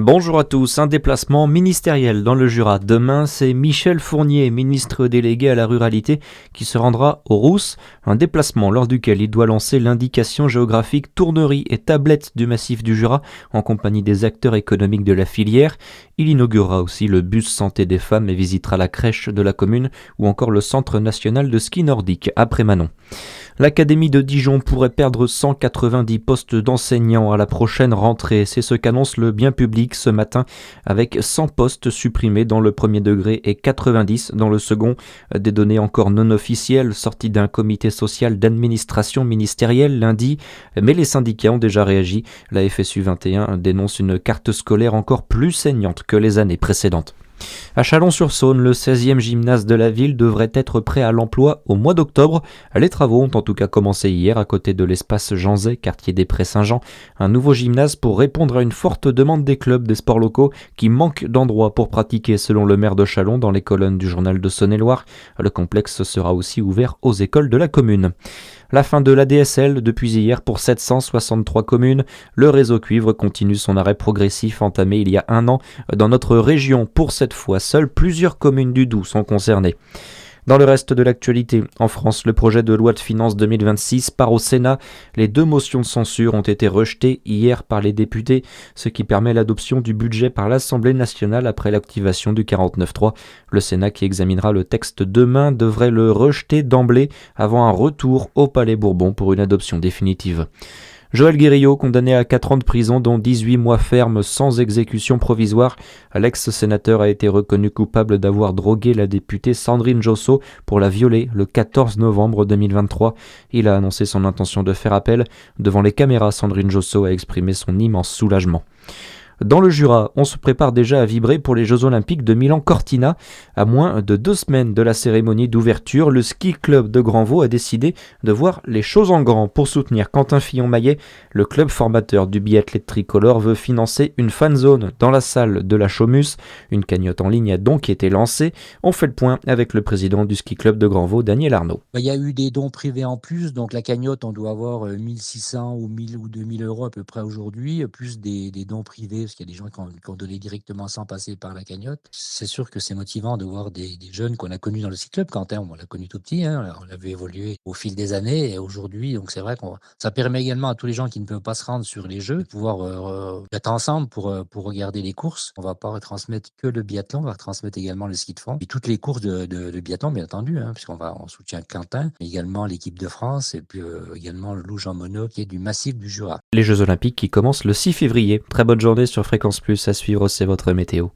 Bonjour à tous, un déplacement ministériel dans le Jura. Demain, c'est Michel Fournier, ministre délégué à la ruralité, qui se rendra aux Rousses. Un déplacement lors duquel il doit lancer l'indication géographique tournerie et tablette du massif du Jura en compagnie des acteurs économiques de la filière. Il inaugurera aussi le bus santé des femmes et visitera la crèche de la commune ou encore le centre national de ski nordique après Manon. L'Académie de Dijon pourrait perdre 190 postes d'enseignants à la prochaine rentrée. C'est ce qu'annonce le Bien Public ce matin, avec 100 postes supprimés dans le premier degré et 90 dans le second. Des données encore non officielles sorties d'un comité social d'administration ministérielle lundi, mais les syndicats ont déjà réagi. La FSU 21 dénonce une carte scolaire encore plus saignante que les années précédentes. À Chalon-sur-Saône, le 16e gymnase de la ville devrait être prêt à l'emploi au mois d'octobre. Les travaux ont en tout cas commencé hier à côté de l'espace Jean Zay, quartier des Prés-Saint-Jean. Un nouveau gymnase pour répondre à une forte demande des clubs des sports locaux qui manquent d'endroits pour pratiquer selon le maire de Chalon dans les colonnes du journal de Saône-et-Loire. Le complexe sera aussi ouvert aux écoles de la commune. La fin de l'ADSL depuis hier pour 763 communes. Le réseau cuivre continue son arrêt progressif entamé il y a un an dans notre région. Pour cette fois, seules plusieurs communes du Doubs sont concernées. Dans le reste de l'actualité, en France, le projet de loi de finances 2026 part au Sénat. Les 2 motions de censure ont été rejetées hier par les députés, ce qui permet l'adoption du budget par l'Assemblée nationale après l'activation du 49.3. Le Sénat qui examinera le texte demain devrait le rejeter d'emblée avant un retour au Palais Bourbon pour une adoption définitive. Joël Guérillo, condamné à 4 ans de prison, dont 18 mois ferme sans exécution provisoire. L'ex-sénateur a été reconnu coupable d'avoir drogué la députée Sandrine Josso pour la violer le 14 novembre 2023. Il a annoncé son intention de faire appel. Devant les caméras, Sandrine Josso a exprimé son immense soulagement. Dans le Jura, on se prépare déjà à vibrer pour les Jeux Olympiques de Milan-Cortina. À moins de 2 semaines de la cérémonie d'ouverture, le ski club de Grandvaux a décidé de voir les choses en grand. Pour soutenir Quentin Fillon-Maillet, le club formateur du biathlète tricolore veut financer une fan zone dans la salle de la Chaumus. Une cagnotte en ligne a donc été lancée. On fait le point avec le président du ski club de Grandvaux, Daniel Arnaud. Il y a eu des dons privés en plus, donc la cagnotte, on doit avoir 1600 ou 1000 ou 2000 euros à peu près aujourd'hui, plus des dons privés, parce qu'il y a des gens qui ont donné directement sans passer par la cagnotte. C'est sûr que c'est motivant de voir des jeunes qu'on a connus dans le ski club. Quentin, on l'a connu tout petit, hein, on l'a vu évoluer au fil des années, et aujourd'hui, donc c'est vrai que ça permet également à tous les gens qui ne peuvent pas se rendre sur les jeux de pouvoir être ensemble pour regarder les courses. On va pas retransmettre que le biathlon, on va retransmettre également le ski de fond et toutes les courses de biathlon, bien entendu, hein, puisqu'on soutient Quentin, mais également l'équipe de France et puis également le Loup Jean Monod qui est du massif du Jura. Les Jeux Olympiques qui commencent le 6 février. Très bonne journée sur Fréquence Plus à suivre, c'est votre météo.